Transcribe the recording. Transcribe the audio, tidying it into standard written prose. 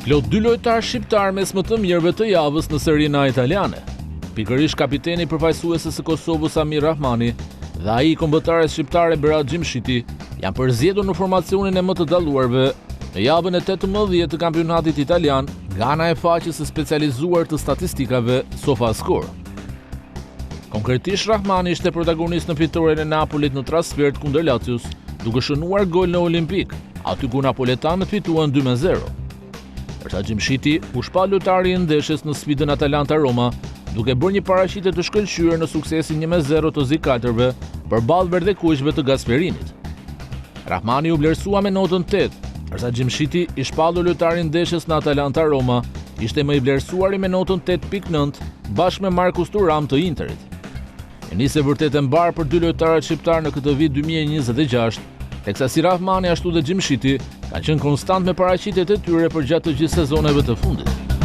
Plot 2 lojtarë shqiptar mes më të mirëve të javës në Serinë A italiane. Pikërisht kapiteni përfaqësuesës së Kosovës Amir Rahmani dhe ai i kombëtares shqiptare Berat Gjimshiti janë përzgjedhur në formacionin e më të dalluarve në javën e 18 të kampionatit italian nga ana e faqes së specializuar të statistikave SofaScore. Konkretisht Rahmani ishte protagonist në fitoren e Napolit në trasfert kundër Lazios, duke shënuar gol në Olimpik, aty ku napoletanët fituan 2-0. Ndërsa Gjimshiti u shpa lojtari i ndeshjes në sfidën Atalanta-Roma, duke bërë një paraqitje të shkëlqyer në suksesin 1-0 të zikajtërve përballë verdekueshve të Gasperinit. Rahmani u vlerësua me notën 8, ndërsa Gjimshiti i shpallur lojtari i ndeshjes në Atalanta-Roma ishte më i vlerësuari me notën 8.9 bashkë me Marcus Thuram të Interit. Nisi vërtet e mbar për dy lojtarët shqiptar në këtë vit 2026, teksa si Rahmani ashtu dhe Gjimshiti kanë qenë konstant me paraqitjet e tyre për gjatë të gjithë sezoneve të fundit.